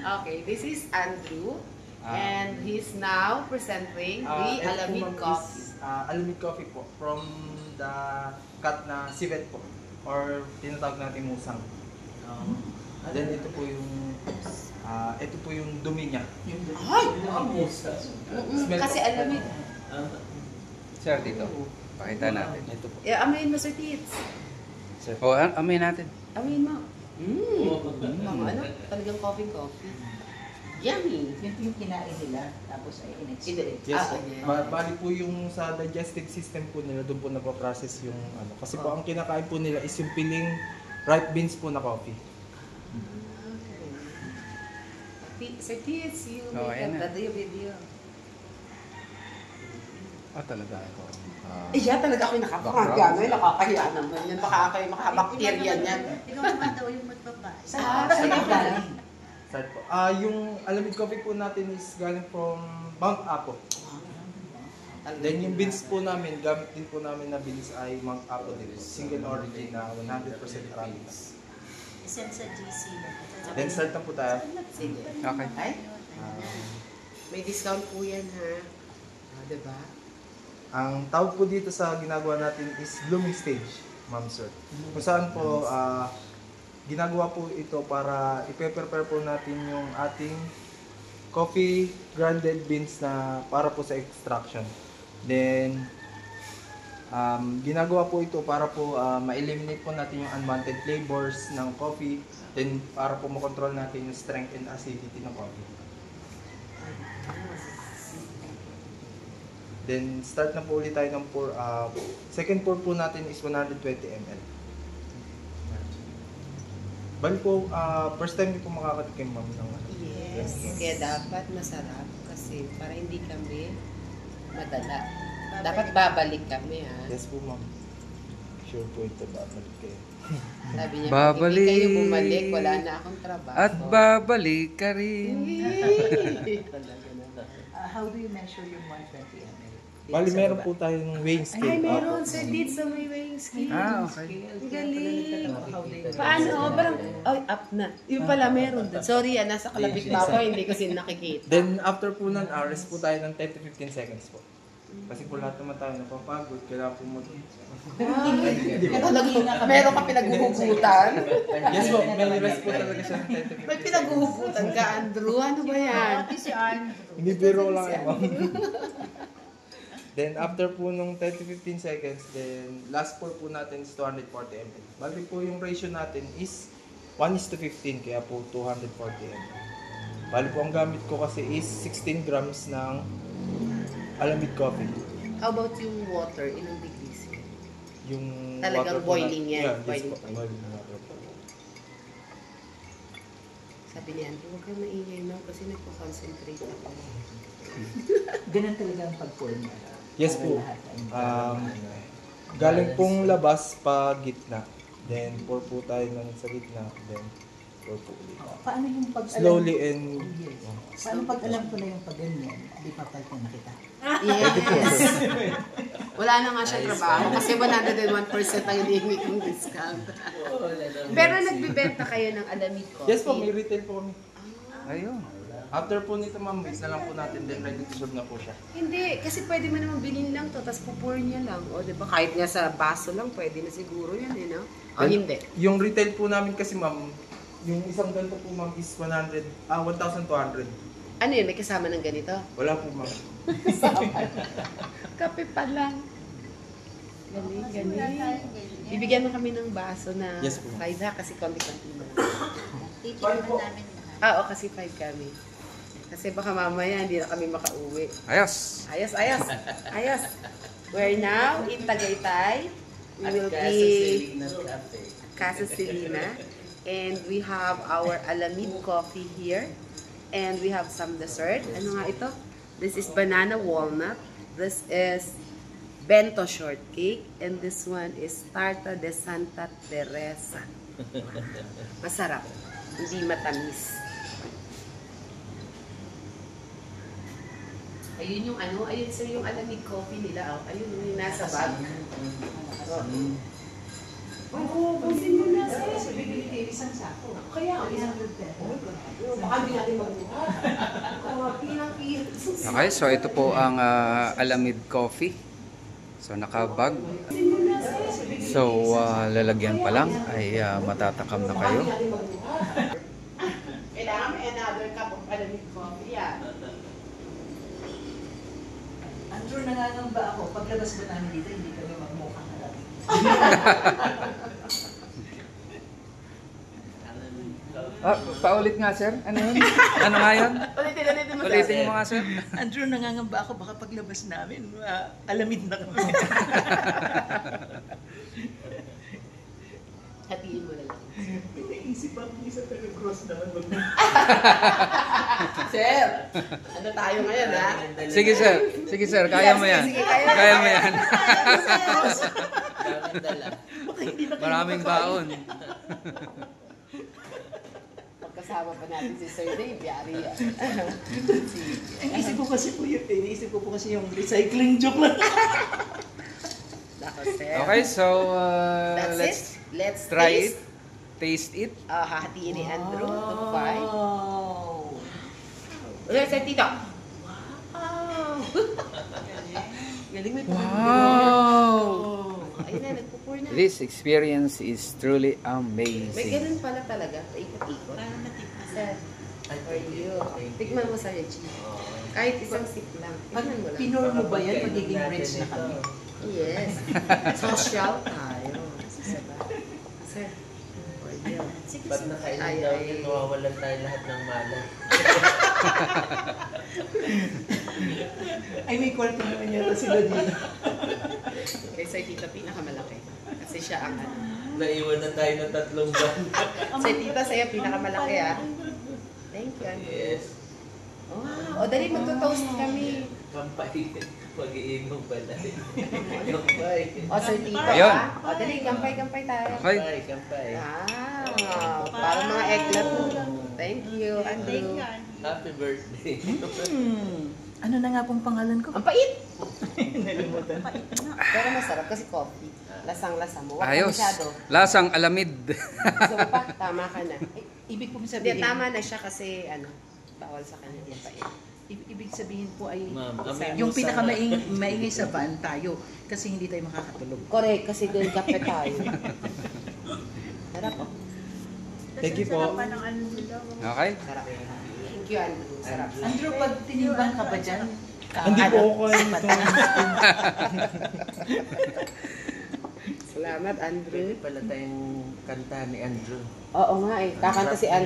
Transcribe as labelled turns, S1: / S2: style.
S1: Okay, this is Andrew. And he's now presenting the Alamid Coffee.
S2: Alamid Coffee po from the cut na civet po or tinatawag natin musang. Then ito po yung dumi niya.
S1: Ay! Kasi Alamid.
S3: Sir, dito. Pakita natin.
S2: Ito po.
S1: Amayin mo, Sir Tits.
S3: O, amoy natin.
S1: Amayin mo. Ano? Talagang coffee. Yummy!
S4: Yun yung kinain nila, tapos ay in-extract.
S2: Yes po. Bali po yung sa digestive system po nila, doon po napaprocess yung ano. Kasi po ang kinakain po nila is yung piling ripe beans po na coffee.
S1: Okay. Sir Tits, you
S3: ayan
S1: make
S3: na.
S1: the video.
S3: Talaga ako.
S1: Talaga ako'y nakapangaganoy, nakakahiya naman yan. Baka kayo makabakterya niyan.
S5: Ikaw naman daw yung magpapay.
S4: Saan galing?
S2: Start po. Yung Alamid Coffee po natin is galing from Mount Apo. Then yung beans po namin, gamit din po namin na beans ay Mount Apo din. Single origin na 100% Arabica.
S5: Isend sa GC.
S2: Then start na po tayo.
S1: Sige.
S3: Okay.
S1: Ay, may discount po yan, ha? Diba?
S2: Ang tawag po dito sa ginagawa natin is blooming stage, ma'am sir. Kung saan po ginagawa po ito para i-prepare po natin yung ating coffee grounded beans na para po sa extraction. Then ginagawa po ito para po ma-eliminate po natin yung unwanted flavors ng coffee, then para po makontrol natin yung strength and acidity ng coffee. Then start na po ulit tayo ng pour. Second pour po natin is 120 ml. Bali po, first time niyo po makakatikim, ma'am, ng ano.
S1: Yes. Kaya dapat masarap kasi para hindi kami madala. Dapat babalik kami, ha?
S2: Yes po, ma'am. Sure po ito, babalik kayo.
S1: Sabi niya,
S3: Babalik.
S1: pag hindi kayo bumalik, wala na akong trabaho.
S3: At babalik ka rin.
S4: How do you measure yung 120 ml?
S2: Bali, meron po tayong weighing scale.
S1: Ay, meron. Sir Did sa may weighing scale.
S3: Okay.
S1: Ang galing.
S4: How do you
S1: Paano? Parang, ay, up na. Yung pala meron doon. Sorry, nasa kalabit pa ako, hindi kasi nakikita.
S2: Then, after po nun, rest po tayo ng 10 to 15 seconds po. Kasi po lahat naman tayo napapagod, kailangan po
S1: Meron ka pinaghuhugutan?
S2: Yes po, may rest po talaga siya ng 10 to 15
S1: May pinaghuhugutan ka, Andrew. Ano ba yan?
S5: Pati si Andrew.
S2: Hindi biro lang eh, ma'am. Then after po nung 10 to 15 seconds, then last pour po natin is 240 ml. Bali po yung ratio natin is 1:15, kaya po 240 ml. Bali po ang gamit ko kasi is 16 grams ng Alamid Coffee.
S1: How about yung water? Ilang degrees?
S2: Yung
S1: Talagang
S2: water po
S1: boiling yan?
S2: Yeah, yes
S1: Boiling
S2: po,
S1: point.
S2: boiling water po.
S1: Sabi ni Andrew, huwag kang maingay na kasi nagpo-concentrate ako.
S4: Ganun talaga ang pag-pour niya.
S2: Yes po. Galing pong labas pa gitna. Then pour po tayo ng sa gitna. Then pour po ulit.
S4: Paano yung pag-alam?
S2: Slowly and...
S4: Yes. Paano pag-alam ko na yung pag-ganyan? Di papalitan na kita.
S1: Yes. Wala na nga siya trabaho kasi 101% ang hinihingi kong discount. Pero nagbibenta kayo ng Alamid Coffee?
S2: Yes po, may retail po kami.
S3: Ayun.
S2: After po nito, ma'am, wait na lang po natin, then ready to serve na po siya.
S1: Hindi, kasi pwede mo naman bilhin lang to, tapos pupour niya lang. O, diba? Kahit nga sa baso lang, pwede na siguro yan, eh, no? O, hindi.
S2: Yung retail po namin kasi, ma'am, yung isang ganito po, ma'am, is 1,200.
S1: Ano yun? May kasama ng ganito?
S2: Wala po, ma'am.
S1: Kape pa lang. Galing. Bibigyan mo kami ng baso na
S2: Yes po.
S1: 5 ha, kasi konti-konti na.
S5: Titikman namin lahat.
S1: Oo, kasi 5 kami. Kasi baka mamaya hindi na kami makauwi.
S3: Ayos.
S1: Ayos. We're now in Tagaytay. We will be Casa Selena. And we have our Alamid Coffee here. And we have some dessert. Ano nga ito? This is banana walnut. This is bento shortcake. And this one is tarta de Santa Teresa. Masarap. Hindi matamis. Ayun yung ano, ayun sir yung Alamid Coffee nila. Oh. Ayun yung nasa bag. Oh. Oo, pansin nyo na, sir.
S4: So, bibili kayo isang sako.
S1: Kaya,
S4: 300 pesos.
S1: baka hindi natin magbuhat.
S3: Okay, so ito po ang Alamid Coffee. So nakabag. So lalagyan pa lang ay matatakam na kayo.
S1: Kailangan may another cup of Alamid coffee yan.
S4: Andrew, nangangamba ako. Paglabas ba namin dito, hindi kami magmukhang alam.
S3: Paulit nga sir. Ano yun? Ano nga yun?
S1: Ulitin mo,
S3: Ulitin mo nga sir.
S4: Andrew, nangangamba ako. Baka paglabas namin, alamid na kami.
S1: Hatiin mo na lang.
S4: Naisip ako isa taga-cross naman.
S1: Sir, ano tayo ngayon, ha?
S3: Sige sir. Sige sir. Kaya mo yan.
S1: Sige, kaya.
S3: Kaya mo yan.
S5: Daming dala.
S3: Maraming baon.
S1: Pagkasama pa natin si Sir Dave, yari yan.
S4: Naisip ko kasi po yun. Naisip ko po kasi yung recycling joke lang.
S1: Nako, sir.
S3: Okay, so
S1: That's it. Let's
S3: try
S1: taste.
S3: it. Taste it.
S1: Hahatiin ni Andrew. Goodbye.
S4: Wow.
S1: Ulit sa tito.
S4: Wow. Galing may
S3: Wow!
S1: Ayun na, nagpupur na.
S3: This experience is truly
S1: May
S3: amazing.
S1: ganun pala talaga. Paikot-ikot.
S5: Parang natikman.
S1: Sir, for you. Tikman mo sa Reggie. Kahit isang sip lang.
S4: Pag
S1: Tikman mo lang.
S4: pinor mo ba yan, magiging rich na kami.
S1: Yes. Social tayo. Sir, for you.
S5: Sige,
S6: Pag
S5: sige.
S6: nakainom
S1: Ay,
S6: daw
S1: ay.
S6: yun, mawawalan tayo lahat ng malay.
S4: Ay, may kwarto naman yata sila dito.
S1: Kay Sir Tito, pinakamalaki. Kasi siya ang ano.
S6: Naiwan na tayo ng 3 buwan.
S1: Sir Tito, sa'yo pinakamalaki ah. Thank you, Andrew.
S6: Yes.
S1: Oh, dali magto-toast kami.
S6: Kampay. Mag-iinom pala. Kampay.
S1: O, Sir Tito
S3: Ayun.
S1: ah. O, dali, kampay-kampay tayo.
S3: Okay.
S6: Kampay, kampay.
S1: Para mga egglet. Thank you, Andrew.
S6: Happy birthday.
S4: Ano na nga pong pangalan ko?
S1: Ang pait!
S4: Nalimutan.
S1: Pero masarap kasi coffee. Lasang-lasa mo. Huwag ka
S3: Ayos.
S1: masyado.
S3: Lasang alamid.
S1: Gusto mo pa? Tama ka na.
S4: Ibig po
S1: Hindi,
S4: sabihin,
S1: tama na siya kasi ano, bawal sa kanya yung pait.
S4: ibig sabihin po ay
S6: Ma'am, amin
S4: yung
S6: mo sa-
S4: pinakamaingay sa van tayo kasi hindi tayo makakatulog.
S1: Correct, kasi doon kape tayo. Sarap po.
S2: Thank you po.
S3: Okay?
S1: Sarap. Thank you, Andrew. Sarap.
S4: Andrew, pag tinimbang ka ba dyan?
S2: Hindi po ako kayo nito.
S1: Salamat, Andrew.
S6: Pwede pala tayong kanta ni Andrew.
S1: Oo nga eh. Kakanta si Andrew.